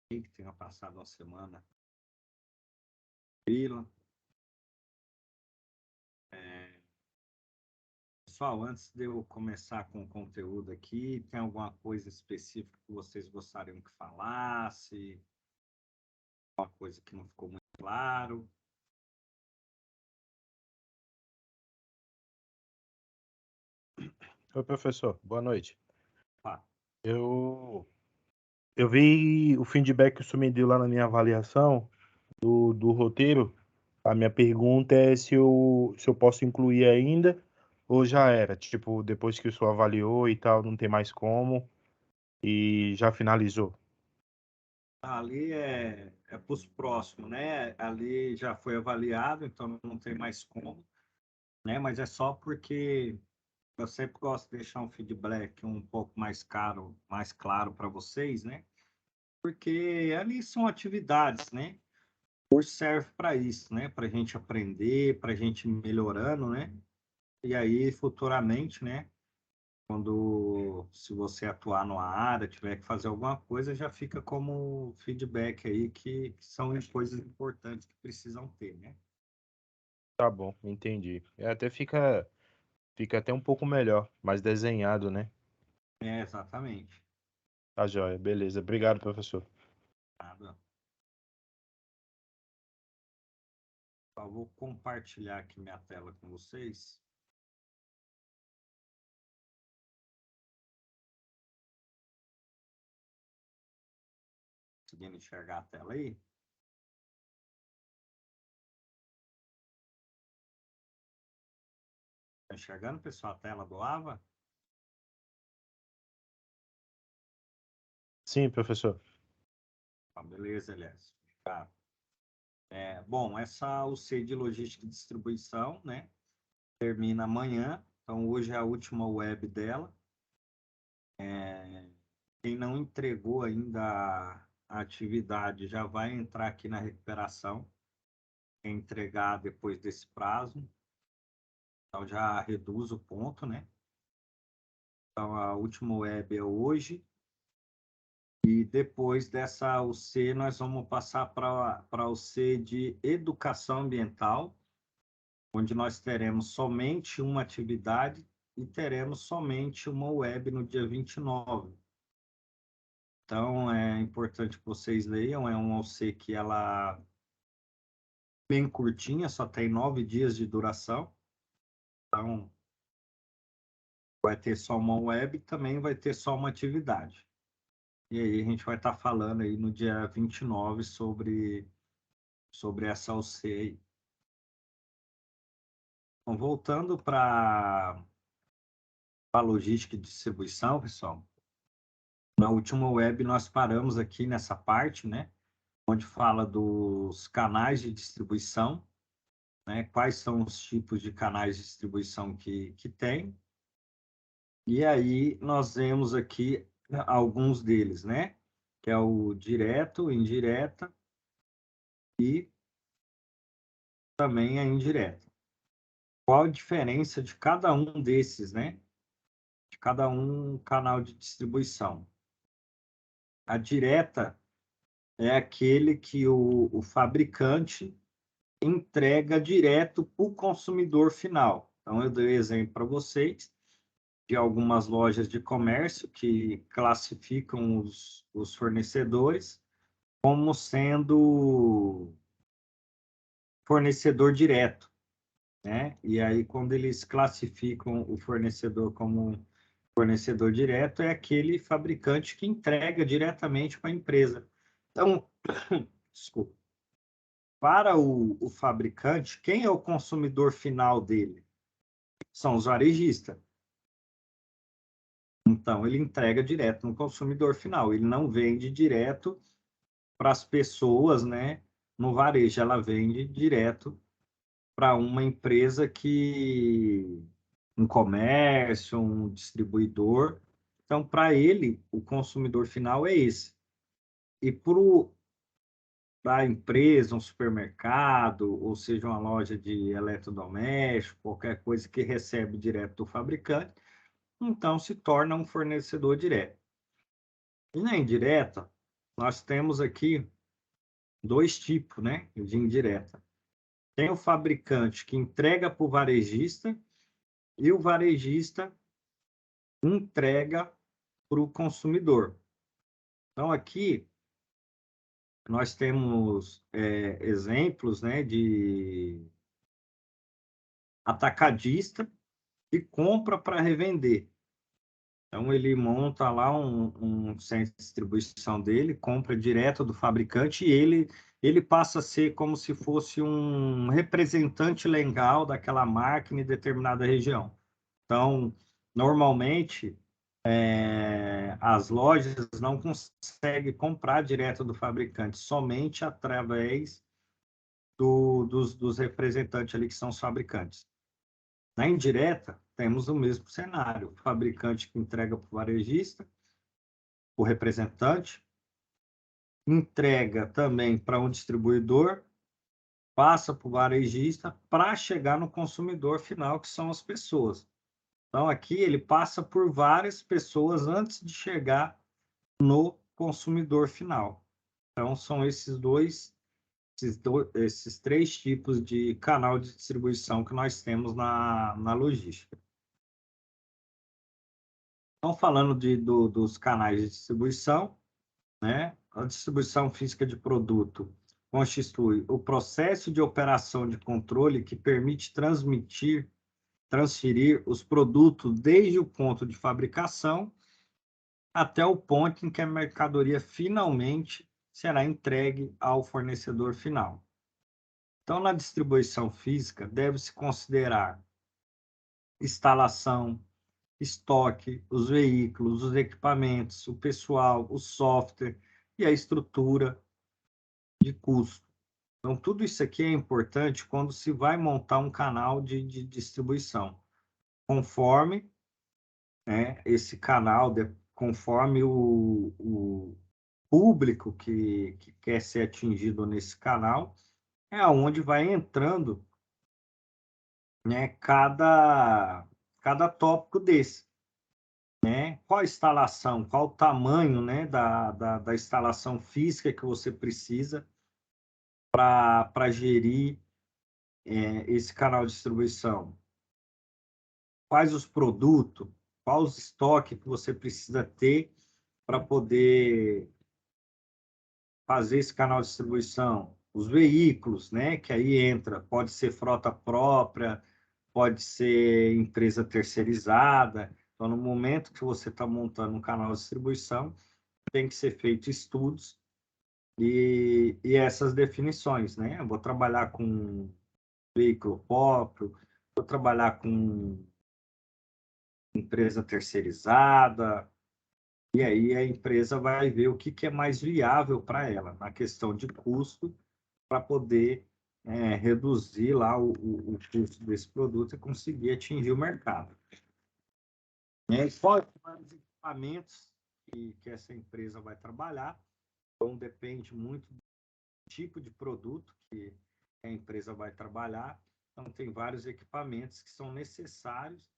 Que tenha passado uma semana tranquila. Pessoal, antes de eu começar com o conteúdo aqui, tem alguma coisa específica que vocês gostariam que falasse? Alguma coisa que não ficou muito claro? Oi, professor. Boa noite. Pá, Eu, eu vi o feedback que o senhor me deu lá na minha avaliação do roteiro. A minha pergunta é se eu posso incluir ainda ou já era. Tipo, depois que o senhor avaliou e tal, não tem mais como e já finalizou. ali é para os próximos, né? Ali já foi avaliado, então não tem mais como, né? Mas é só porque eu sempre gosto de deixar um feedback um pouco mais claro para vocês, né? Porque ali são atividades, né? O curso serve para isso, né? Para a gente aprender, para a gente ir melhorando, né? E aí, futuramente, né? Se você atuar numa área, tiver que fazer alguma coisa, já fica como feedback aí que são coisas importantes que precisam ter, né? Tá bom, entendi. Até fica até um pouco melhor, mais desenhado, né? Exatamente. Tá joia, beleza. Obrigado, professor. Nada. Só vou compartilhar aqui minha tela com vocês. Conseguindo enxergar a tela aí? Tá enxergando, pessoal, a tela do AVA? Sim, professor. Ah, beleza, Elias. Tá. Bom, essa UC de logística e distribuição, né? Termina amanhã, então hoje é a última web dela. Quem não entregou ainda a atividade já vai entrar aqui na recuperação. Quem entregar depois desse prazo, então já reduz o ponto, né? Então a última web é hoje. E depois dessa UC, nós vamos passar para a UC de educação ambiental, onde nós teremos somente uma atividade e teremos somente uma web no dia 29. Então, é importante que vocês leiam, é um OC que ela é bem curtinha, só tem 9 dias de duração. Então, vai ter só uma web e também vai ter só uma atividade. E aí a gente vai estar falando aí no dia 29 sobre essa OC aí. Então, voltando para a logística e distribuição, pessoal, na última web nós paramos aqui nessa parte, né? Onde fala dos canais de distribuição, né? Quais são os tipos de canais de distribuição que tem. E aí nós vemos aqui alguns deles, né? Que é o direto, indireta e também a indireta. Qual a diferença de cada um desses, né? De cada um canal de distribuição. A direta é aquele que o fabricante entrega direto para o consumidor final. Então, eu dei exemplo para vocês de algumas lojas de comércio que classificam os fornecedores como sendo fornecedor direto, né? E aí, quando eles classificam o fornecedor como fornecedor direto, é aquele fabricante que entrega diretamente para a empresa. Então, desculpa, para o fabricante, quem é o consumidor final dele? São os varejistas. Então, ele entrega direto no consumidor final, ele não vende direto para as pessoas, né? No varejo, ela vende direto para uma empresa um comércio, um distribuidor. Então, para ele, o consumidor final é esse. E para a empresa, um supermercado, ou seja, uma loja de eletrodoméstico, qualquer coisa que recebe direto do fabricante, então se torna um fornecedor direto. E na indireta, nós temos aqui dois tipos, né, de indireta. Tem o fabricante que entrega para o varejista e o varejista entrega para o consumidor. Então, aqui nós temos exemplos, né, de atacadista que compra para revender. Então, ele monta lá um centro de distribuição dele, compra direto do fabricante e ele passa a ser como se fosse um representante legal daquela máquina em determinada região. Então, normalmente, as lojas não conseguem comprar direto do fabricante, somente através dos representantes ali que são os fabricantes. Na indireta, temos o mesmo cenário: o fabricante que entrega para o varejista, o representante, entrega também para um distribuidor, passa para o varejista para chegar no consumidor final, que são as pessoas. Então, aqui ele passa por várias pessoas antes de chegar no consumidor final. Então, são esses três tipos de canal de distribuição que nós temos na logística. Então, falando dos canais de distribuição, né? A distribuição física de produto constitui o processo de operação de controle que permite transferir os produtos desde o ponto de fabricação até o ponto em que a mercadoria finalmente será entregue ao fornecedor final. Então, na distribuição física, deve-se considerar instalação, estoque, os veículos, os equipamentos, o pessoal, o software e a estrutura de custo. Então, tudo isso aqui é importante quando se vai montar um canal de distribuição, conforme, né, esse canal, conforme o público que quer ser atingido nesse canal, é aonde vai entrando, né, cada tópico desse. Né? Qual a instalação, qual o tamanho, né, da instalação física que você precisa para gerir esse canal de distribuição? Quais os produtos, quais os estoques que você precisa ter para poder fazer esse canal de distribuição? Os veículos, né, que aí entra, pode ser frota própria, pode ser empresa terceirizada. Então, no momento que você está montando um canal de distribuição, tem que ser feito estudos e essas definições, né? Eu vou trabalhar com veículo próprio, vou trabalhar com empresa terceirizada, e aí a empresa vai ver o que é mais viável para ela, na questão de custo, para poder reduzir lá o custo desse produto e conseguir atingir o mercado. E quais são os equipamentos que essa empresa vai trabalhar? Então, depende muito do tipo de produto que a empresa vai trabalhar. Então, tem vários equipamentos que são necessários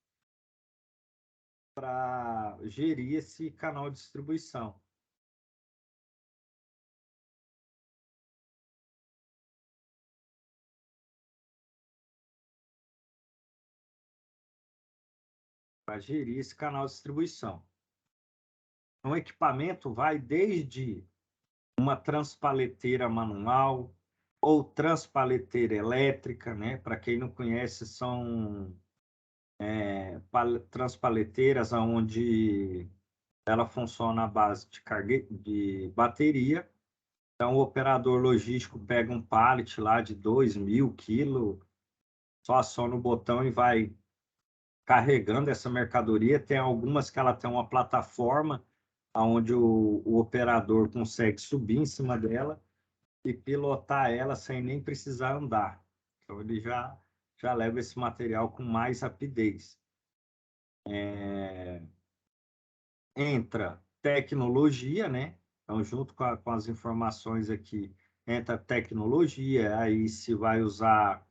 para gerir esse canal de distribuição. Para gerir esse canal de distribuição. Então, o equipamento vai desde uma transpaleteira manual ou transpaleteira elétrica, né? Para quem não conhece, são transpaleteiras onde ela funciona à base de bateria. Então, o operador logístico pega um pallet lá de 2.000 quilos, só aciona o botão e vai carregando essa mercadoria. Tem algumas que ela tem uma plataforma onde o operador consegue subir em cima dela e pilotar ela sem nem precisar andar. Então, ele já leva esse material com mais rapidez. Entra tecnologia, né? Então, junto com as informações aqui, entra tecnologia, aí se vai usar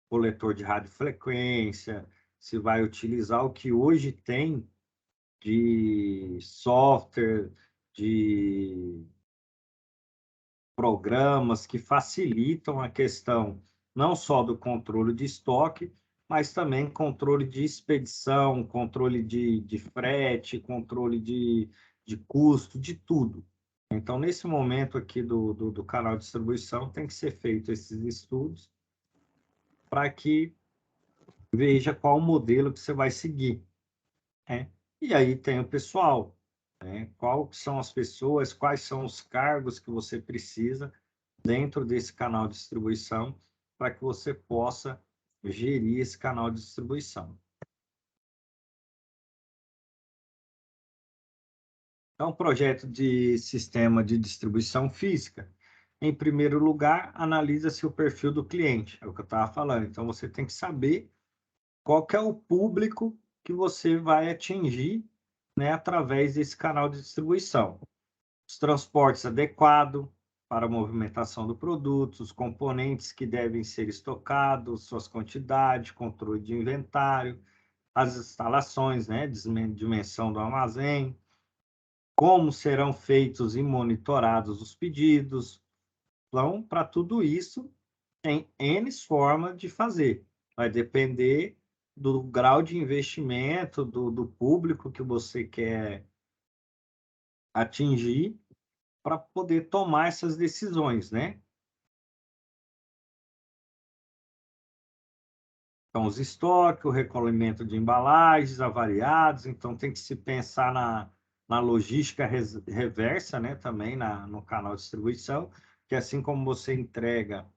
coletor de radiofrequência, se vai utilizar o que hoje tem de software, de programas que facilitam a questão não só do controle de estoque, mas também controle de expedição, controle de frete, controle de custo, de tudo. Então, nesse momento aqui do canal de distribuição, tem que ser feito esses estudos para que veja qual o modelo que você vai seguir, né? E aí tem o pessoal, né? Quais são as pessoas, quais são os cargos que você precisa dentro desse canal de distribuição para que você possa gerir esse canal de distribuição. Então, projeto de sistema de distribuição física. Em primeiro lugar, analisa-se o perfil do cliente, é o que eu estava falando. Então, você tem que saber qual que é o público que você vai atingir, né, através desse canal de distribuição. Os transportes adequados para a movimentação do produto, os componentes que devem ser estocados, suas quantidades, controle de inventário, as instalações, né, dimensão do armazém, como serão feitos e monitorados os pedidos. Então, para tudo isso, tem N formas de fazer. Vai depender do grau de investimento, do público que você quer atingir para poder tomar essas decisões, né? Então, os estoques, o recolhimento de embalagens avariados, então tem que se pensar na logística reversa, né? Também no canal de distribuição, que assim como você entrega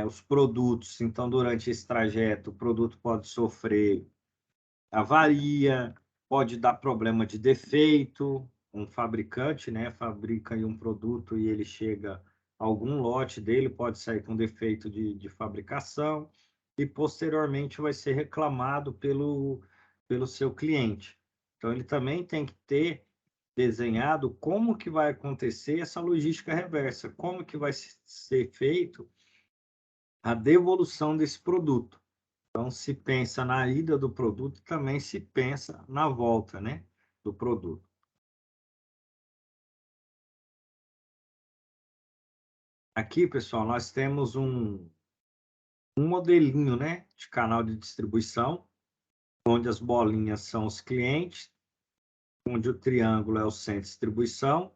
os produtos, então durante esse trajeto o produto pode sofrer avaria, pode dar problema de defeito, um fabricante, né, fabrica aí um produto e ele chega, algum lote dele pode sair com defeito de fabricação e posteriormente vai ser reclamado pelo seu cliente. Então, ele também tem que ter desenhado como que vai acontecer essa logística reversa, como que vai ser feito a devolução desse produto. Então, se pensa na ida do produto, também se pensa na volta, né, do produto. Aqui, pessoal, nós temos um modelinho, né, de canal de distribuição, onde as bolinhas são os clientes, onde o triângulo é o centro de distribuição,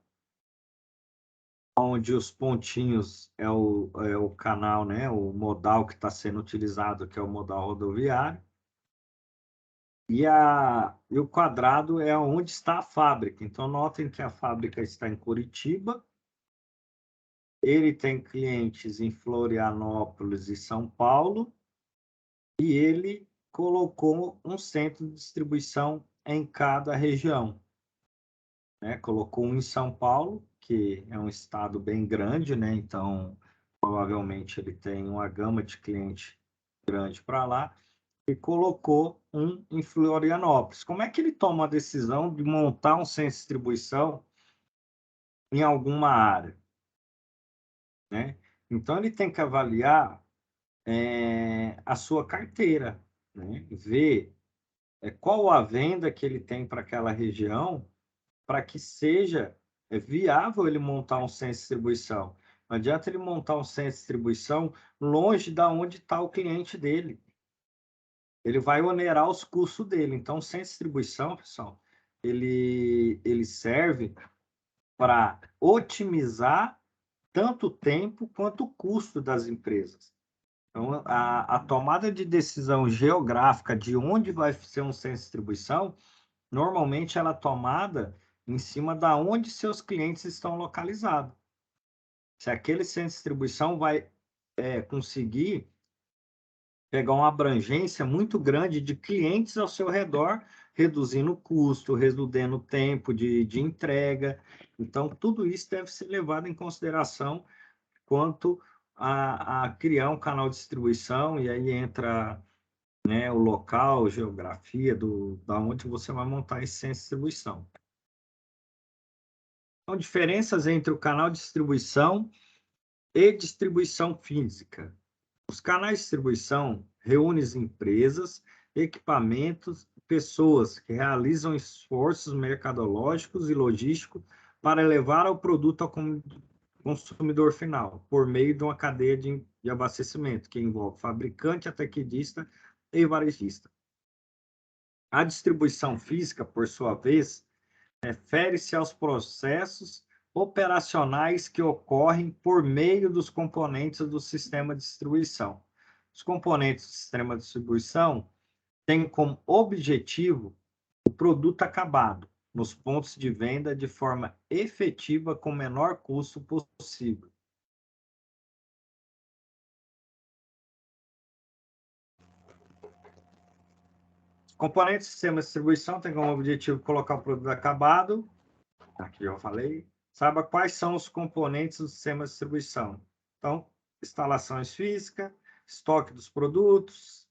onde os pontinhos é o canal, né, o modal que está sendo utilizado, que é o modal rodoviário, e o quadrado é onde está a fábrica. Então, notem que a fábrica está em Curitiba, ele tem clientes em Florianópolis e São Paulo, e ele colocou um centro de distribuição em cada região, né? Colocou um em São Paulo, que é um estado bem grande, né? Então, provavelmente ele tem uma gama de cliente grande para lá, e colocou um em Florianópolis. Como é que ele toma a decisão de montar um centro de distribuição em alguma área, né? Então, ele tem que avaliar a sua carteira, né? Ver qual a venda que ele tem para aquela região, para que seja viável ele montar um centro de distribuição. Não adianta ele montar um centro de distribuição longe da onde está o cliente dele. Ele vai onerar os custos dele. Então, o centro de distribuição, pessoal, ele serve para otimizar tanto o tempo quanto o custo das empresas. Então, a tomada de decisão geográfica de onde vai ser um centro de distribuição, normalmente ela é tomada em cima da onde seus clientes estão localizados. Se aquele centro de distribuição vai conseguir pegar uma abrangência muito grande de clientes ao seu redor, reduzindo o custo, reduzindo o tempo de entrega. Então, tudo isso deve ser levado em consideração quanto a criar um canal de distribuição, e aí entra, né, o local, geografia, da onde você vai montar esse centro de distribuição. Então, diferenças entre o canal de distribuição e distribuição física. Os canais de distribuição reúnem empresas, equipamentos, pessoas que realizam esforços mercadológicos e logísticos para levar o produto consumidor final, por meio de uma cadeia de abastecimento, que envolve fabricante, ataquedista e varejista. A distribuição física, por sua vez, refere-se aos processos operacionais que ocorrem por meio dos componentes do sistema de distribuição. Os componentes do sistema de distribuição têm como objetivo o produto acabado nos pontos de venda de forma efetiva com o menor custo possível. Os componentes do sistema de distribuição têm como objetivo colocar o produto acabado. Aqui eu falei. Saiba quais são os componentes do sistema de distribuição. Então, instalações físicas, estoque dos produtos,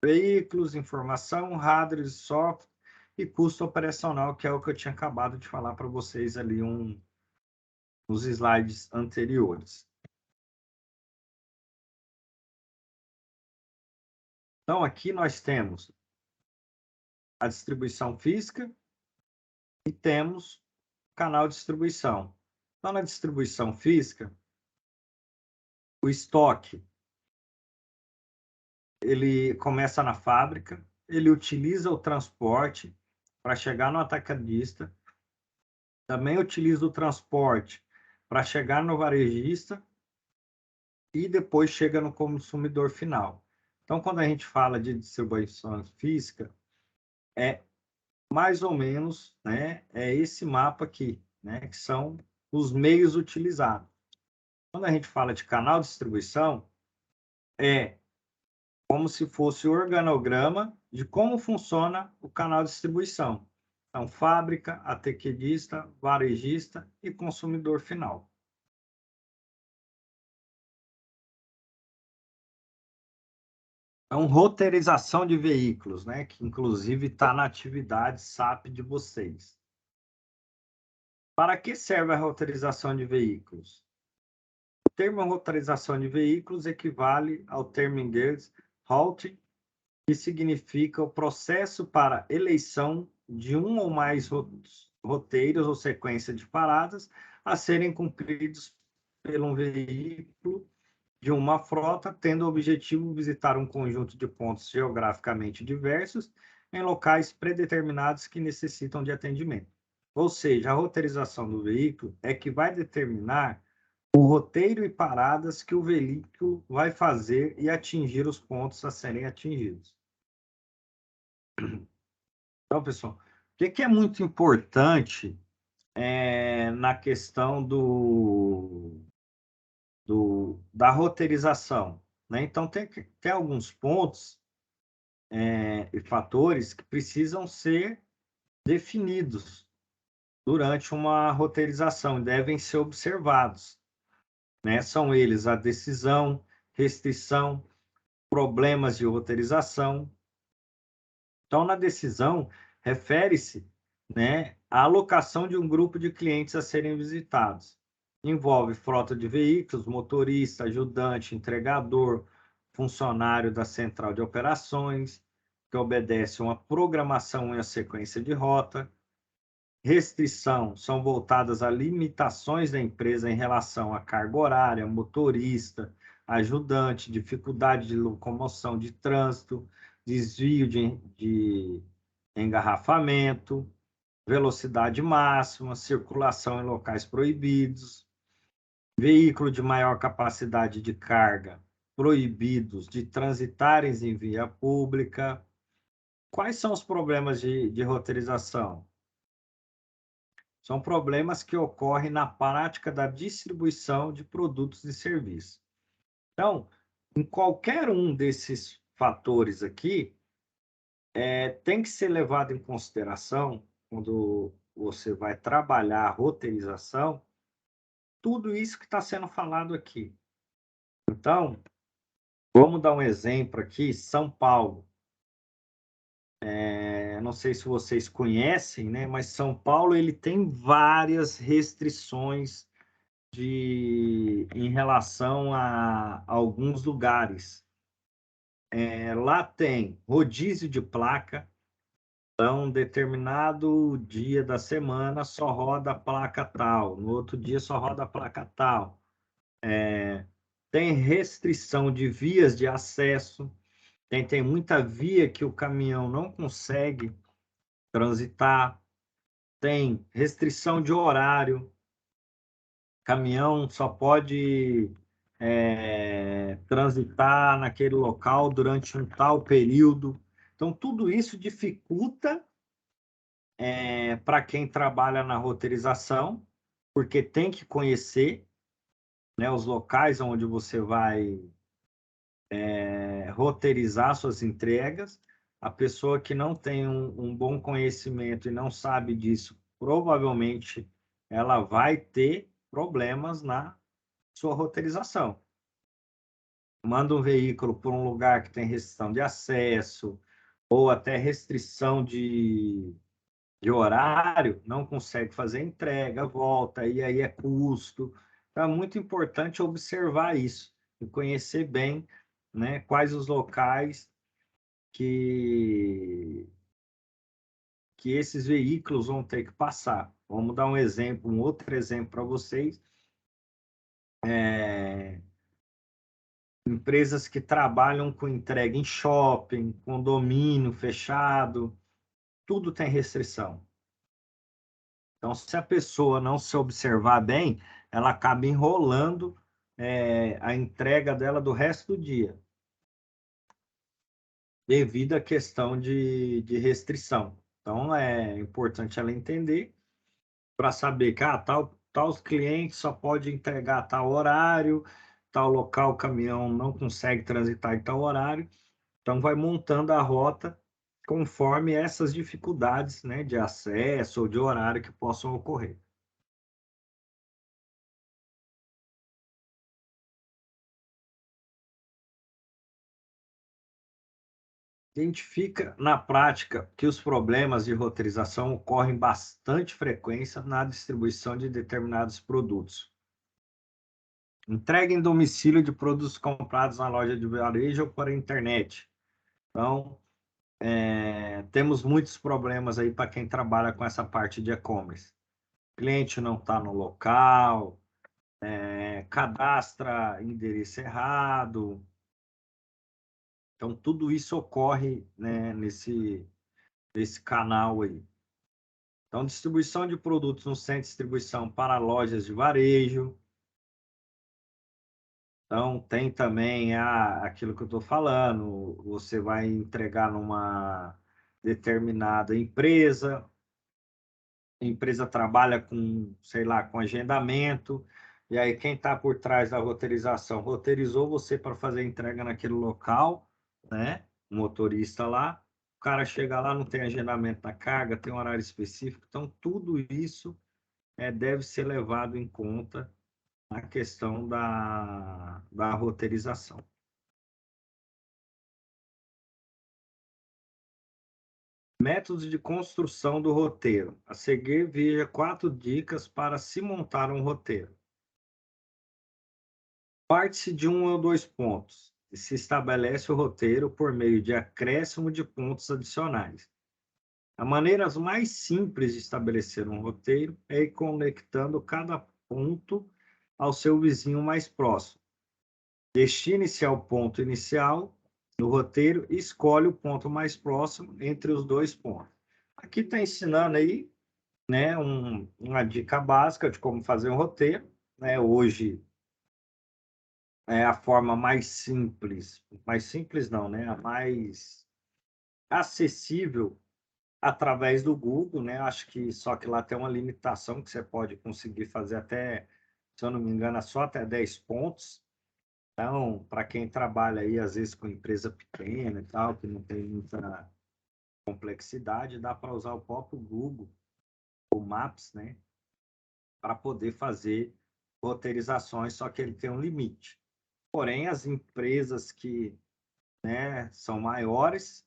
veículos, informação, hardware e software e custo operacional, que é o que eu tinha acabado de falar para vocês ali nos slides anteriores. Então, aqui nós temos a distribuição física e temos canal de distribuição. Então, na distribuição física, o estoque, ele começa na fábrica, ele utiliza o transporte para chegar no atacadista, também utiliza o transporte para chegar no varejista e depois chega no consumidor final. Então, quando a gente fala de distribuição física, é mais ou menos, né, é esse mapa aqui, né, que são os meios utilizados. Quando a gente fala de canal de distribuição, é como se fosse o organograma de como funciona o canal de distribuição. Então, fábrica, ataquedista, varejista e consumidor final. Então, roteirização de veículos, né, que inclusive está na atividade SAP de vocês. Para que serve a roteirização de veículos? O termo roteirização de veículos equivale ao termo inglês routing, que significa o processo para eleição de um ou mais roteiros ou sequência de paradas a serem cumpridos por um veículo de uma frota, tendo o objetivo de visitar um conjunto de pontos geograficamente diversos em locais predeterminados que necessitam de atendimento. Ou seja, a roteirização do veículo é que vai determinar o roteiro e paradas que o veículo vai fazer e atingir os pontos a serem atingidos. Então, pessoal, o que é muito importante na questão da roteirização, né? Então, tem alguns pontos e fatores que precisam ser definidos durante uma roteirização, devem ser observados, né? São eles a decisão, restrição, problemas de roteirização. Então, na decisão, refere-se, né, à alocação de um grupo de clientes a serem visitados. Envolve frota de veículos, motorista, ajudante, entregador, funcionário da central de operações, que obedece a uma programação e a sequência de rota. Restrição são voltadas a limitações da empresa em relação à carga horária, motorista, ajudante, dificuldade de locomoção de trânsito, desvio de engarrafamento, velocidade máxima, circulação em locais proibidos, veículo de maior capacidade de carga proibidos de transitarem em via pública. Quais são os problemas de roteirização? São problemas que ocorrem na prática da distribuição de produtos e serviços. Então, em qualquer um desses fatores aqui, tem que ser levado em consideração, quando você vai trabalhar a roteirização, tudo isso que está sendo falado aqui. Então, vamos dar um exemplo aqui, São Paulo. Não sei se vocês conhecem, né? Mas São Paulo ele tem várias restrições em relação a alguns lugares. Lá tem rodízio de placa, Então, determinado dia da semana só roda a placa tal, no outro dia só roda a placa tal. Tem restrição de vias de acesso, tem muita via que o caminhão não consegue transitar, tem restrição de horário, caminhão só pode transitar naquele local durante um tal período. Então, tudo isso dificulta para quem trabalha na roteirização, porque tem que conhecer, né, os locais onde você vai roteirizar suas entregas. A pessoa que não tem um bom conhecimento e não sabe disso, provavelmente ela vai ter problemas na sua roteirização. Manda um veículo por um lugar que tem restrição de acesso ou até restrição de horário, não consegue fazer entrega, volta, e aí é custo. Então, é muito importante observar isso e conhecer bem, né, quais os locais que esses veículos vão ter que passar. Vamos dar um exemplo, um outro exemplo para vocês. Empresas que trabalham com entrega em shopping, condomínio fechado, tudo tem restrição. Então, se a pessoa não se observar bem, ela acaba enrolando a entrega dela do resto do dia, devido à questão de restrição. Então, é importante ela entender para saber que tal cliente só pode entregar a tal horário, tal local o caminhão não consegue transitar em tal horário. Então, vai montando a rota conforme essas dificuldades, né, de acesso ou de horário que possam ocorrer. Identifica na prática que os problemas de roteirização ocorrem bastante frequência na distribuição de determinados produtos. Entrega em domicílio de produtos comprados na loja de varejo ou por internet. Então, temos muitos problemas aí para quem trabalha com essa parte de e-commerce. O cliente não está no local, cadastra endereço errado. Então, tudo isso ocorre, né, nesse canal aí. Então, distribuição de produtos no centro de distribuição para lojas de varejo. Então, tem também aquilo que eu estou falando, você vai entregar numa determinada empresa, a empresa trabalha com, sei lá, com agendamento, e aí quem está por trás da roteirização roteirizou você para fazer a entrega naquele local, né? O motorista lá, o cara chega lá, não tem agendamento na carga, tem um horário específico, então tudo isso deve ser levado em conta na questão da roteirização. Métodos de construção do roteiro. A seguir, veja 4 dicas para se montar um roteiro. Parte-se de 1 ou 2 pontos e se estabelece o roteiro por meio de acréscimo de pontos adicionais. A maneira mais simples de estabelecer um roteiro é ir conectando cada ponto ao seu vizinho mais próximo. Destine-se ao ponto inicial do roteiro e escolhe o ponto mais próximo entre os 2 pontos. Aqui está ensinando aí, né, uma dica básica de como fazer um roteiro. Né? Hoje é a forma mais simples não, né? A mais acessível através do Google, né? Acho que só que lá tem uma limitação que você pode conseguir fazer até, se eu não me engano, só até 10 pontos. Então, para quem trabalha aí, às vezes, com empresa pequena e tal, que não tem muita complexidade, dá para usar o próprio Google, o Maps, né? Para poder fazer roteirizações, só que ele tem um limite. Porém, as empresas que, né, são maiores,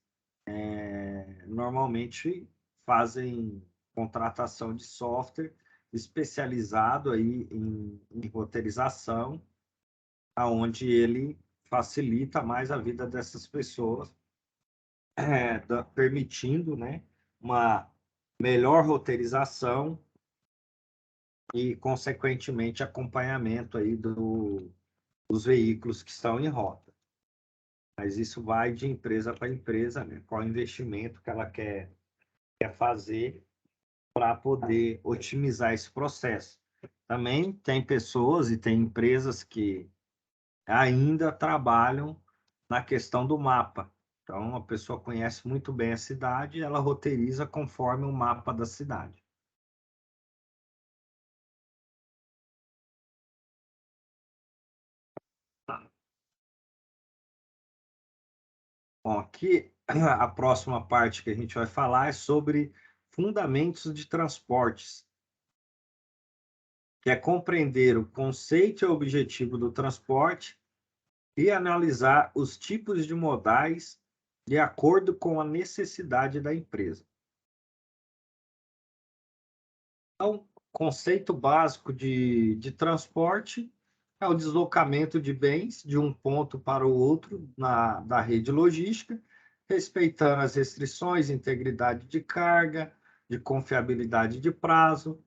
normalmente fazem contratação de software especializado aí em roteirização, aonde ele facilita mais a vida dessas pessoas, permitindo, né, uma melhor roteirização e, consequentemente, acompanhamento aí dos veículos que estão em rota. Mas isso vai de empresa para empresa, né? Qual investimento que ela quer fazer para poder otimizar esse processo. Também tem pessoas e tem empresas que ainda trabalham na questão do mapa. Então, a pessoa conhece muito bem a cidade e ela roteiriza conforme o mapa da cidade. Bom, aqui a próxima parte que a gente vai falar é sobre fundamentos de transportes, que é compreender o conceito e o objetivo do transporte e analisar os tipos de modais de acordo com a necessidade da empresa. Então, conceito básico de transporte é o deslocamento de bens de um ponto para o outro da rede logística, respeitando as restrições, integridade de carga, de confiabilidade de prazo,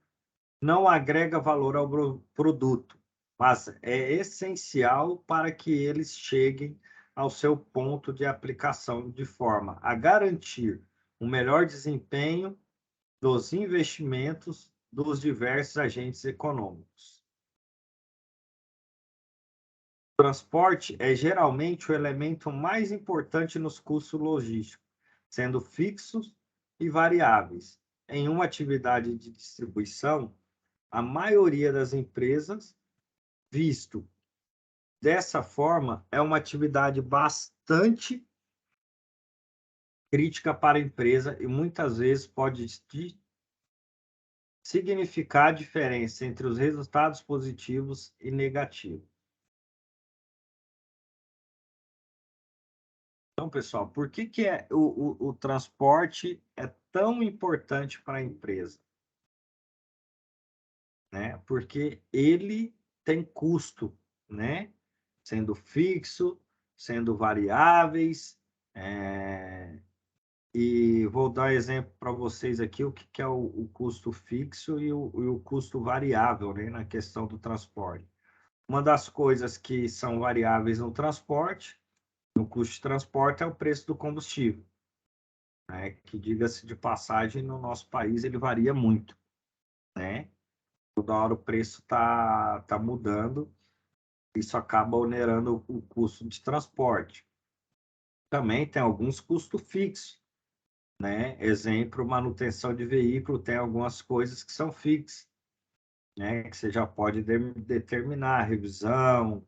não agrega valor ao produto, mas é essencial para que eles cheguem ao seu ponto de aplicação de forma a garantir um melhor desempenho dos investimentos dos diversos agentes econômicos. O transporte é geralmente o elemento mais importante nos custos logísticos, sendo fixos e variáveis. Em uma atividade de distribuição, a maioria das empresas, visto dessa forma, é uma atividade bastante crítica para a empresa e muitas vezes pode significar a diferença entre os resultados positivos e negativos. Então, pessoal, por que o transporte é tão importante para a empresa? Né? Porque ele tem custo, né? Sendo fixo, sendo variáveis. E vou dar exemplo para vocês aqui o que é o custo fixo e o custo variável, né? Na questão do transporte. Uma das coisas que são variáveis no transporte, no custo de transporte, é o preço do combustível, né? Que, diga-se de passagem, no nosso país ele varia muito, né? Toda hora o preço tá mudando, isso acaba onerando o custo de transporte. Também tem alguns custos fixos, né? Exemplo, manutenção de veículo, tem algumas coisas que são fixas, né? Que você já pode determinar, revisão,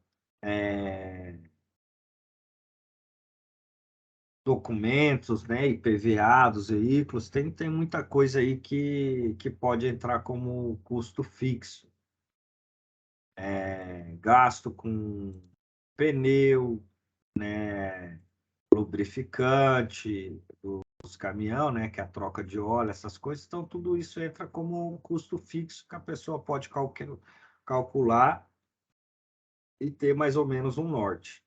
documentos, né, IPVA dos veículos, tem muita coisa aí que pode entrar como custo fixo. Gasto com pneu, né, lubrificante, os caminhão, né, que é a troca de óleo, essas coisas, então tudo isso entra como um custo fixo que a pessoa pode calcular e ter mais ou menos um norte.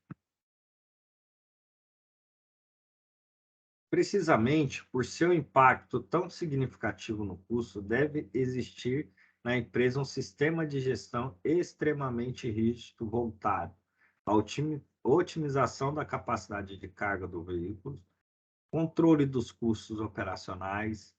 Precisamente por seu impacto tão significativo no custo, deve existir na empresa um sistema de gestão extremamente rígido voltado à otimização da capacidade de carga do veículo, controle dos custos operacionais,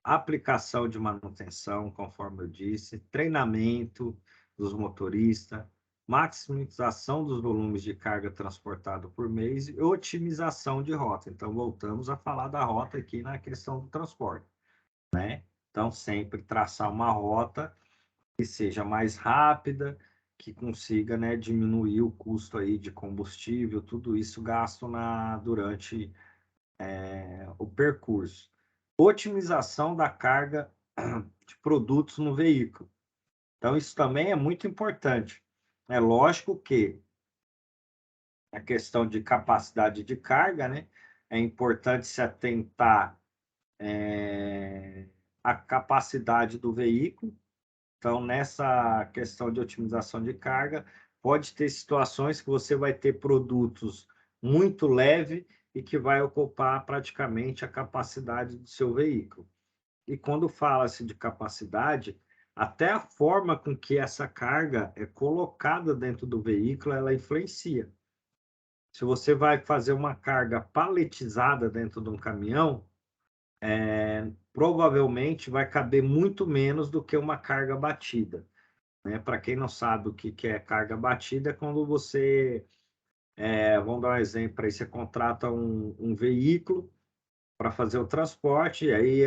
aplicação de manutenção, conforme eu disse, treinamento dos motoristas, maximização dos volumes de carga transportado por mês e otimização de rota. Então, voltamos a falar da rota aqui na questão do transporte, né? Então, sempre traçar uma rota que seja mais rápida, que consiga, né, diminuir o custo aí de combustível, tudo isso gasto durante o percurso. Otimização da carga de produtos no veículo. Então, isso também é muito importante. É lógico que a questão de capacidade de carga, né? É importante se atentar à capacidade do veículo. Então, nessa questão de otimização de carga, pode ter situações que você vai ter produtos muito leves e que vai ocupar praticamente a capacidade do seu veículo. E quando fala-se de capacidade, até a forma com que essa carga é colocada dentro do veículo, ela influencia. Se você vai fazer uma carga paletizada dentro de um caminhão, provavelmente vai caber muito menos do que uma carga batida. Né? Para quem não sabe o que é carga batida, é quando você, vamos dar um exemplo aí, você contrata um veículo para fazer o transporte, e aí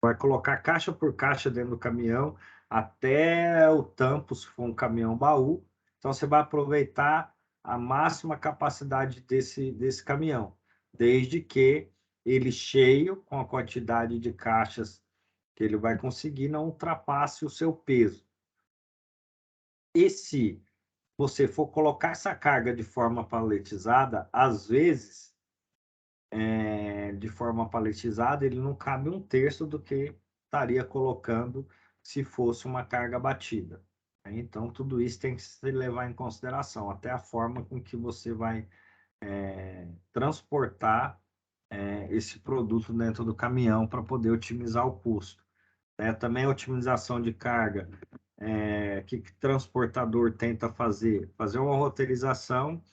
vai colocar caixa por caixa dentro do caminhão, até o tampo, se for um caminhão baú. Então, você vai aproveitar a máxima capacidade desse caminhão, desde que ele cheio, com a quantidade de caixas que ele vai conseguir, não ultrapasse o seu peso. E se você for colocar essa carga de forma paletizada, às vezes, de forma paletizada, ele não cabe um terço do que estaria colocando se fosse uma carga batida. Então, tudo isso tem que se levar em consideração, até a forma com que você vai transportar esse produto dentro do caminhão para poder otimizar o custo. Também a otimização de carga, que transportador tenta fazer? Fazer uma roteirização,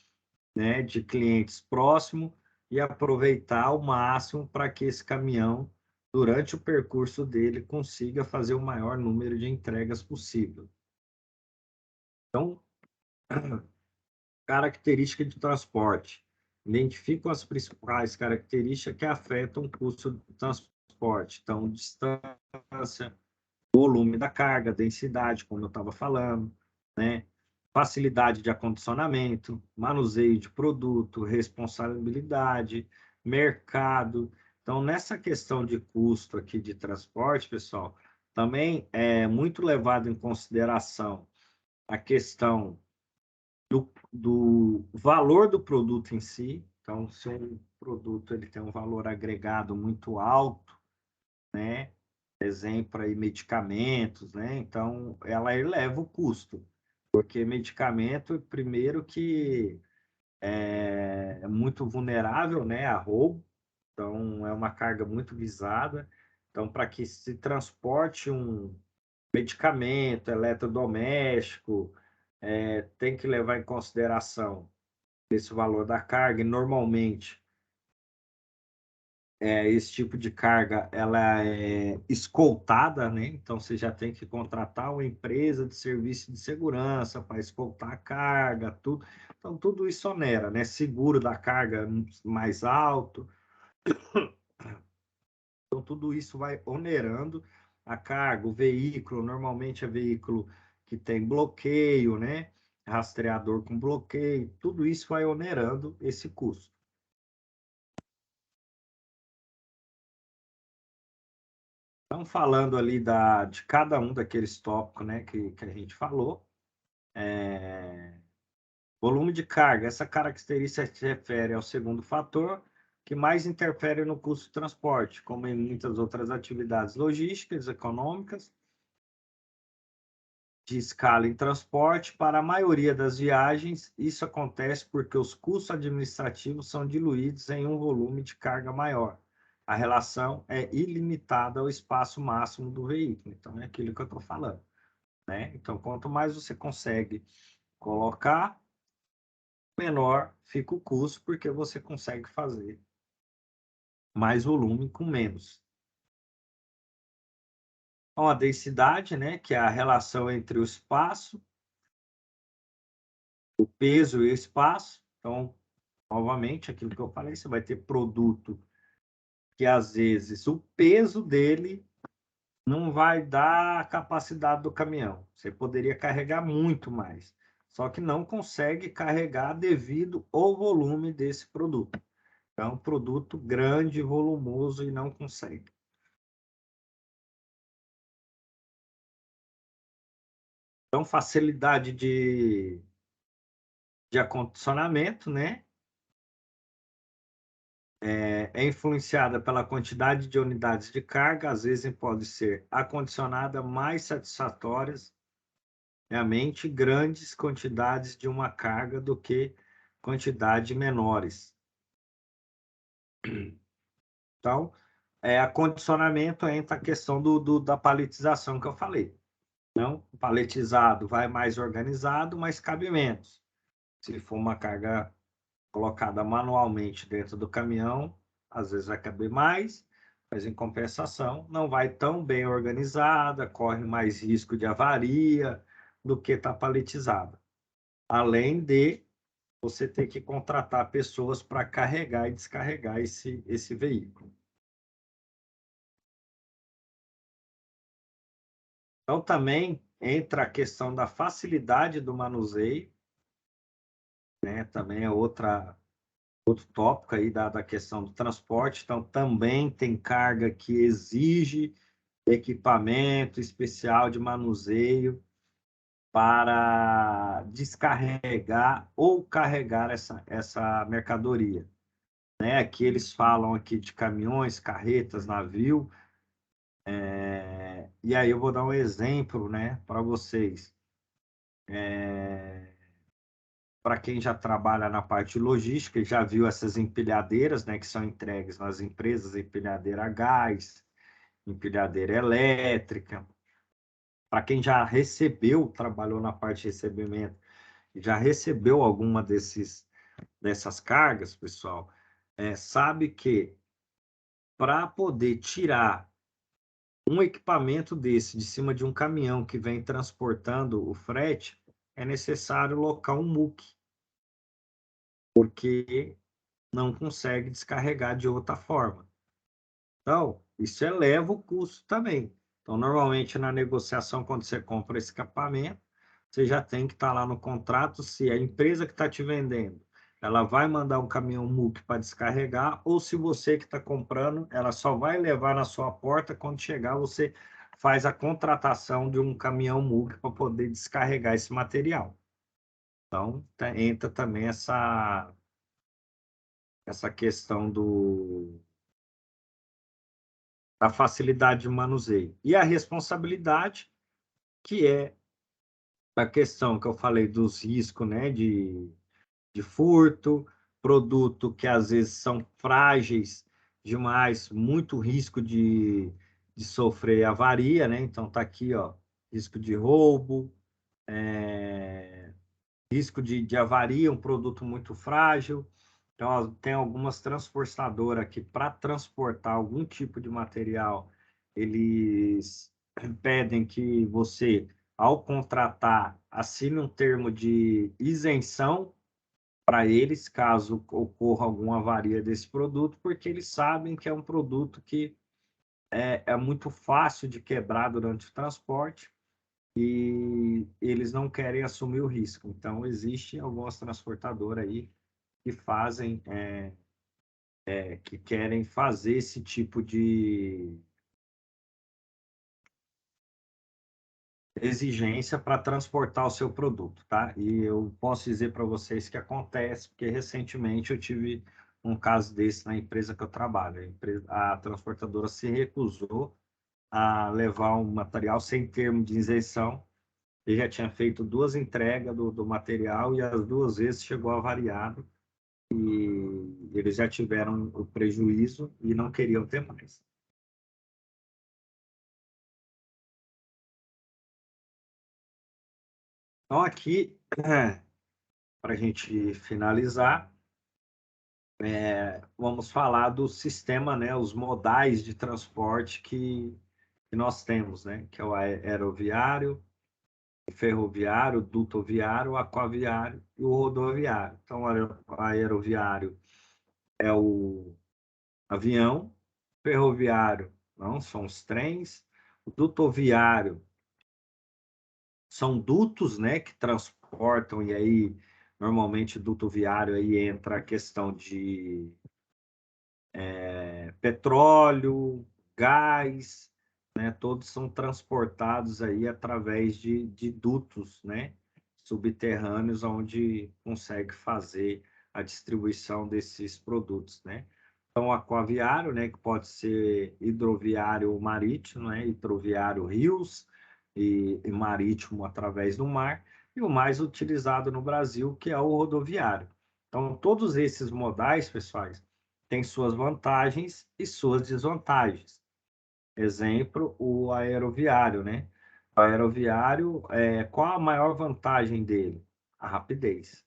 né, de clientes próximos e aproveitar ao máximo para que esse caminhão, durante o percurso dele, consiga fazer o maior número de entregas possível. Então, característica de transporte. Identificam as principais características que afetam o custo do transporte. Então, distância, volume da carga, densidade, como eu estava falando, né? Facilidade de acondicionamento, manuseio de produto, responsabilidade, mercado. Então, nessa questão de custo aqui de transporte, pessoal, também é muito levado em consideração a questão do valor do produto em si. Então, se um produto ele tem um valor agregado muito alto, né? Exemplo aí, medicamentos, né? Então, ela eleva o custo, porque medicamento, primeiro que é muito vulnerável, né, a roubo, então é uma carga muito visada. Então, para que se transporte um medicamento, eletrodoméstico, tem que levar em consideração esse valor da carga, e normalmente esse tipo de carga ela é escoltada, né? Então você já tem que contratar uma empresa de serviço de segurança para escoltar a carga, tudo. Então tudo isso onera, né? Seguro da carga mais alto. Então tudo isso vai onerando a carga, o veículo, normalmente é veículo que tem bloqueio, né? Rastreador com bloqueio, tudo isso vai onerando esse custo. Então, falando ali de cada um daqueles tópicos, né, que a gente falou, volume de carga, essa característica se refere ao segundo fator que mais interfere no custo de transporte, como em muitas outras atividades logísticas, econômicas, de escala em transporte. Para a maioria das viagens, isso acontece porque os custos administrativos são diluídos em um volume de carga maior. A relação é ilimitada ao espaço máximo do veículo. Então, é aquilo que eu estou falando. Né? Então, quanto mais você consegue colocar, menor fica o custo, porque você consegue fazer mais volume com menos. Então, a densidade, né, que é a relação entre o espaço, o peso e o espaço. Então, novamente, aquilo que eu falei, você vai ter produto que, às vezes, o peso dele não vai dar a capacidade do caminhão. Você poderia carregar muito mais, só que não consegue carregar devido ao volume desse produto. É um produto grande, volumoso e não consegue. Então, facilidade de acondicionamento, né? É influenciada pela quantidade de unidades de carga, às vezes pode ser acondicionada mais satisfatórias realmente grandes quantidades de uma carga do que quantidades menores. Então, acondicionamento entra a questão da paletização que eu falei. Não, paletizado vai mais organizado, mas cabe menos. Se for uma carga colocada manualmente dentro do caminhão, às vezes vai caber mais, mas em compensação não vai tão bem organizada, corre mais risco de avaria do que está paletizada. Além de você ter que contratar pessoas para carregar e descarregar esse veículo. Então, também entra a questão da facilidade do manuseio, né? Também é outro tópico aí da questão do transporte. Então, também tem carga que exige equipamento especial de manuseio para descarregar ou carregar essa mercadoria. Né? Aqui eles falam aqui de caminhões, carretas, navio. E aí eu vou dar um exemplo, né, para vocês. Para quem já trabalha na parte logística e já viu essas empilhadeiras, né, que são entregues nas empresas, empilhadeira a gás, empilhadeira elétrica. Para quem já recebeu, trabalhou na parte de recebimento, já recebeu alguma dessas cargas, pessoal, sabe que para poder tirar um equipamento desse de cima de um caminhão que vem transportando o frete, é necessário locar um muque, porque não consegue descarregar de outra forma. Então, isso eleva o custo também. Então, normalmente na negociação, quando você compra esse equipamento, você já tem que estar lá no contrato se a empresa que está te vendendo, ela vai mandar um caminhão MUC para descarregar, ou se você que está comprando, ela só vai levar na sua porta, quando chegar você faz a contratação de um caminhão MUC para poder descarregar esse material. Então, entra também essa questão da facilidade de manuseio. E a responsabilidade, que é a questão que eu falei dos riscos, né, de furto, produto que às vezes são frágeis demais, muito risco de sofrer avaria, né? Então tá aqui, ó, risco de roubo, risco de avaria, um produto muito frágil. Então, ó, tem algumas transportadoras que, para transportar algum tipo de material, eles pedem que você, ao contratar, assine um termo de isenção para eles, caso ocorra alguma avaria desse produto, porque eles sabem que é um produto que é muito fácil de quebrar durante o transporte e eles não querem assumir o risco. Então, existe algumas transportadoras aí que fazem, que querem fazer esse tipo de exigência para transportar o seu produto, tá? E eu posso dizer para vocês que acontece, porque recentemente eu tive um caso desse na empresa que eu trabalho. A transportadora se recusou a levar um material sem termo de isenção. Ele já tinha feito 2 entregas do material e as 2 vezes chegou avariado e eles já tiveram o prejuízo e não queriam ter mais. Então, aqui, para a gente finalizar, vamos falar do sistema, né, os modais de transporte que nós temos, né, que é o aeroviário, o ferroviário, o dutoviário, o aquaviário e o rodoviário. Então, o aeroviário é o avião, ferroviário não, são os trens, o dutoviário são dutos, né, que transportam, e aí, normalmente, duto viário, aí entra a questão de petróleo, gás, né, todos são transportados aí através de dutos, né, subterrâneos, onde consegue fazer a distribuição desses produtos, né. Então, aquaviário, né, que pode ser hidroviário ou marítimo, né, hidroviário rios e marítimo através do mar, e o mais utilizado no Brasil, que é o rodoviário. Então, todos esses modais, pessoais, tem suas vantagens e suas desvantagens. Exemplo, o aeroviário, né? O aeroviário, qual a maior vantagem dele? A rapidez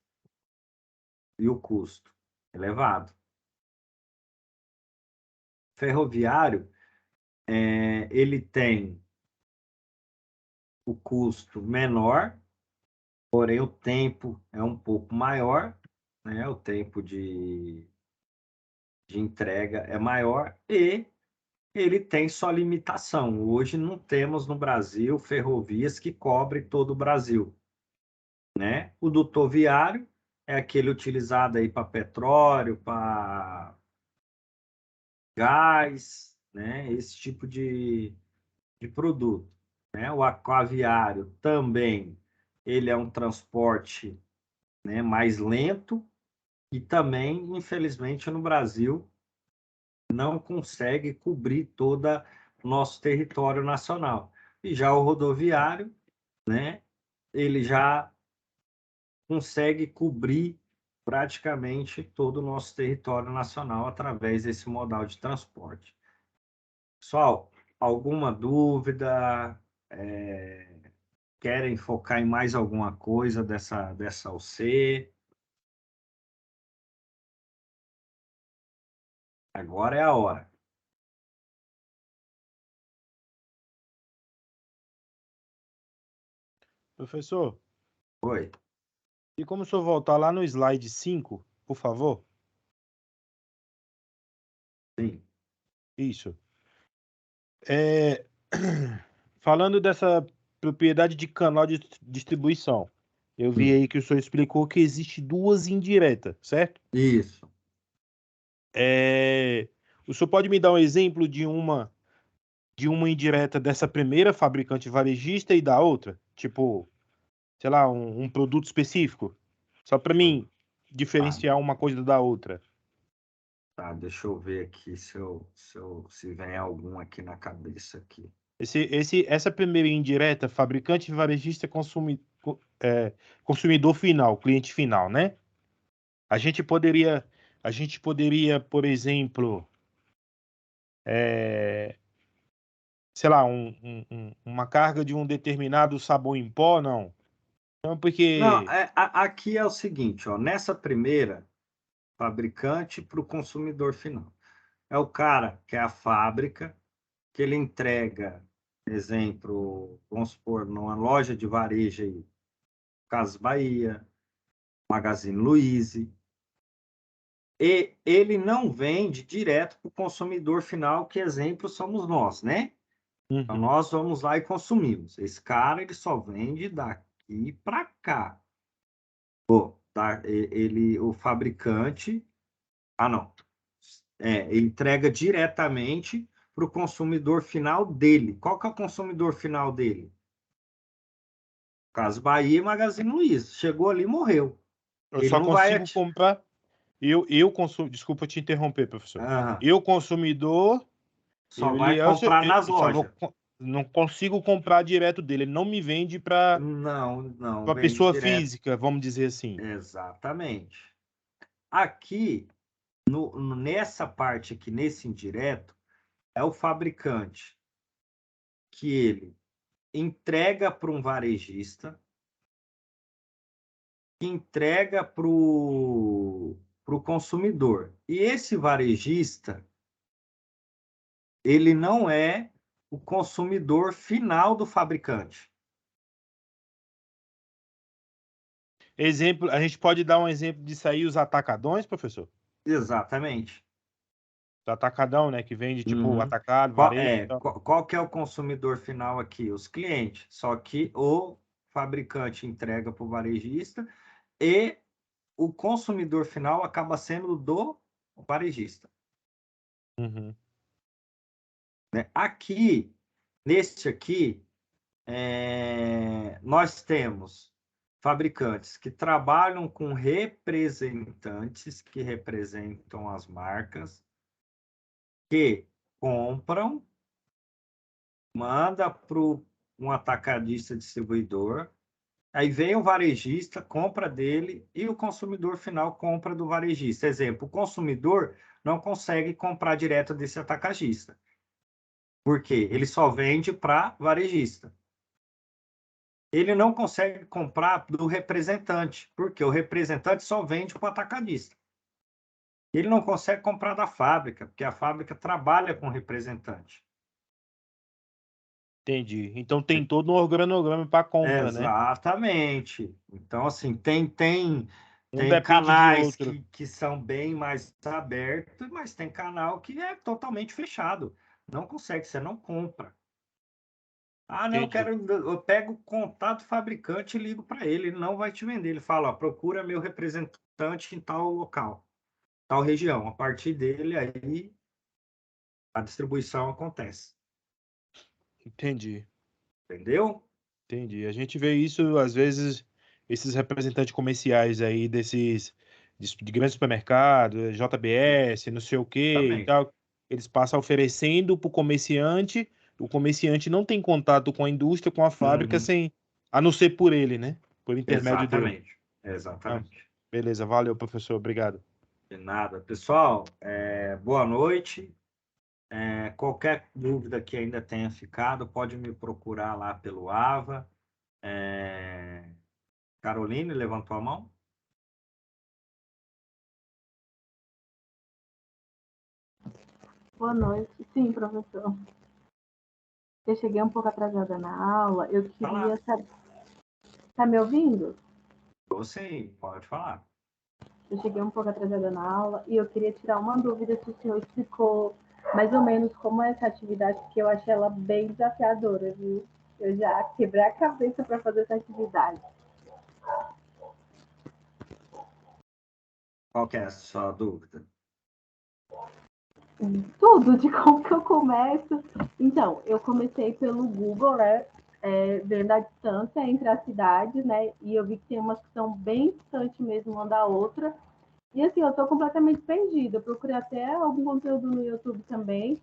e o custo elevado. Ferroviário, ele tem o custo menor, porém o tempo é um pouco maior, né? O tempo de entrega é maior e ele tem sua limitação. Hoje não temos no Brasil ferrovias que cobrem todo o Brasil, né? O dutor viário é aquele utilizado aí para petróleo, para gás, né? Esse tipo de produto, né? O aquaviário também, ele é um transporte, né, mais lento e também, infelizmente, no Brasil não consegue cobrir todo o nosso território nacional. E já o rodoviário, né, ele já consegue cobrir praticamente todo o nosso território nacional através desse modal de transporte. Pessoal, alguma dúvida? Querem focar em mais alguma coisa dessa OC? Agora é a hora. Professor, Oi, e como o senhor voltar lá no slide 5, por favor? sim. Isso. É, falando dessa propriedade de canal de distribuição, eu vi aí que o senhor explicou que existe duas indiretas, certo? Isso. O senhor pode me dar um exemplo de uma indireta dessa primeira fabricante varejista e da outra? Tipo, sei lá, um produto específico? Só para mim Tá, diferenciar uma coisa da outra. tá, deixa eu ver aqui se vem algum aqui na cabeça aqui. Essa primeira indireta, fabricante, varejista, consumidor final, cliente final, né? A gente poderia, a gente poderia, por exemplo, é, sei lá, uma carga de um determinado sabão em pó, não. Não, Não, porque. aqui é o seguinte, ó, nessa primeira, fabricante para o consumidor final. É o cara que é a fábrica, que ele entrega, exemplo, vamos supor, numa loja de varejo aí, Casas Bahia, Magazine Luiza, e ele não vende direto para o consumidor final, que exemplo somos nós, né? Então Uhum. nós vamos lá e consumimos. Esse cara, ele só vende daqui para cá. Tá? O fabricante, não, ele entrega diretamente para o consumidor final dele. Qual que é o consumidor final dele? Casas Bahia e Magazine Luiza. Chegou ali e morreu. Eu Ele só não vai. consigo comprar. Eu consumo. Desculpa te interromper, professor. Aham. Eu, consumidor, Só vai comprar nas eu só vou, lojas. não consigo comprar direto dele. Ele não me vende para Não, não, a vende pessoa direto. física, vamos dizer assim. Exatamente. Aqui, nessa parte aqui, nesse indireto, é o fabricante que ele entrega para um varejista, que entrega para o consumidor. E esse varejista, ele não é o consumidor final do fabricante. Exemplo, a gente pode dar um exemplo disso aí, os atacadões, professor? Exatamente. O atacadão, né? Que vende tipo Uhum. atacado, Qual, varejo e tal. qual que é o consumidor final aqui? Os clientes. Só que o fabricante entrega para o varejista e o consumidor final acaba sendo do varejista. Uhum. Né? Aqui, neste aqui, nós temos fabricantes que trabalham com representantes que representam as marcas, que compram, manda para um atacadista distribuidor, aí vem o varejista, compra dele e o consumidor final compra do varejista. Exemplo, o consumidor não consegue comprar direto desse atacadista. Por quê? Ele só vende para varejista. Ele não consegue comprar do representante, porque o representante só vende para o atacadista. Ele não consegue comprar da fábrica, porque a fábrica trabalha com representante. Entendi. Então tem todo um organograma para compra, né? Exatamente. Então, assim, tem Um depende de canais outro. que são bem mais abertos, mas tem canal que é totalmente fechado. Não consegue, você não compra. Ah, não, Entendi. eu pego o contato fabricante e ligo para ele, ele não vai te vender. Ele fala, ó, procura meu representante em tal local, tal região. A partir dele, aí a distribuição acontece. Entendi. Entendeu? Entendi. A gente vê isso, às vezes, esses representantes comerciais aí de grandes supermercados, JBS, não sei o quê e Também. tal, eles passam oferecendo para o comerciante não tem contato com a indústria, com a fábrica, Uhum. sem, a não ser por ele, né? Por intermédio dele. Exatamente. Ah, Exatamente. beleza, valeu, professor, obrigado. De nada. Pessoal, boa noite. Qualquer dúvida que ainda tenha ficado, pode me procurar lá pelo AVA. Caroline, levantou a mão? Boa noite. Sim, professor. Eu cheguei um pouco atrasada na aula. Eu Falar. queria saber. Tá me ouvindo? Você pode falar. Eu cheguei um pouco atrasada na aula e eu queria tirar uma dúvida se o senhor explicou mais ou menos como é essa atividade, porque eu achei ela bem desafiadora, viu? Eu já quebrei a cabeça para fazer essa atividade. Qual que é a sua dúvida? Tudo de como que eu começo. Então, eu comecei pelo Google, né? Vendo a distância entre as cidades, né? E eu vi que tem umas que são bem distantes mesmo uma da outra. E assim, eu estou completamente perdida. Eu procurei até algum conteúdo no YouTube também,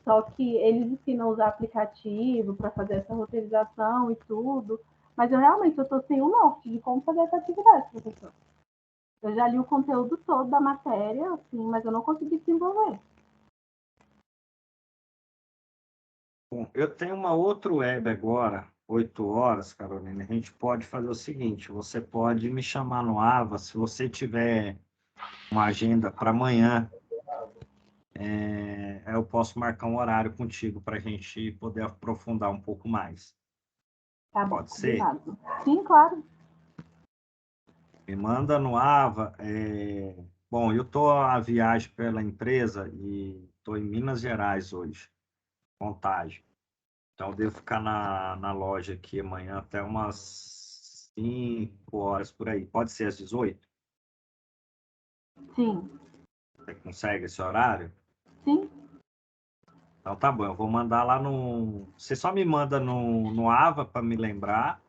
só que eles ensinam a usar aplicativo para fazer essa roteirização e tudo. Mas eu realmente estou sem o norte de como fazer essa atividade, professor. Eu já li o conteúdo todo da matéria, assim, mas eu não consegui desenvolver. Bom, eu tenho uma outra web agora, 8 horas, Carolina. A gente pode fazer o seguinte: você pode me chamar no AVA se você tiver uma agenda para amanhã. Eu posso marcar um horário contigo para a gente poder aprofundar um pouco mais. Tá bom, Pode ser? combinado. Sim, claro. Me manda no AVA. Bom, eu estou a viagem pela empresa e estou em Minas Gerais hoje, Contagem. Então, eu devo ficar na loja aqui amanhã até umas 5 horas por aí. Pode ser às 18? Sim. Você consegue esse horário? Sim. Então, tá bom. Eu vou mandar lá no. Você só me manda no AVA para me lembrar.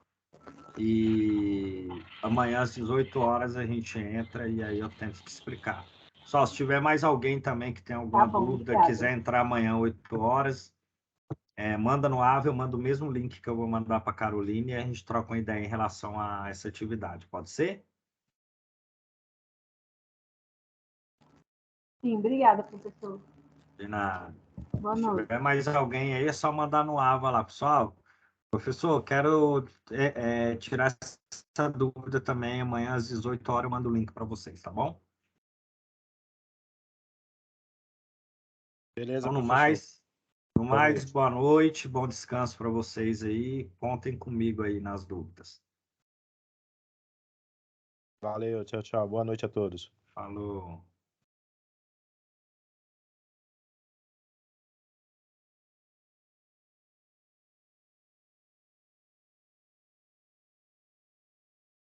E amanhã às 18 horas a gente entra e aí eu tento te explicar. Só se tiver mais alguém também que tem Tá alguma bom, dúvida, obrigada. quiser entrar amanhã 8 horas, manda no AVA, eu mando o mesmo link que eu vou mandar para a Caroline e a gente troca uma ideia em relação a essa atividade. Pode ser? Sim, obrigada, professor. De nada. Boa Se noite. tiver mais alguém aí, é só mandar no AVA lá, pessoal. Professor, quero tirar essa dúvida também. Amanhã às 18 horas eu mando o link para vocês, tá bom? Beleza, Então, professor. no Boa mais, noite. boa noite, bom descanso para vocês aí. Contem comigo aí nas dúvidas. Valeu, tchau, tchau. Boa noite a todos. Falou.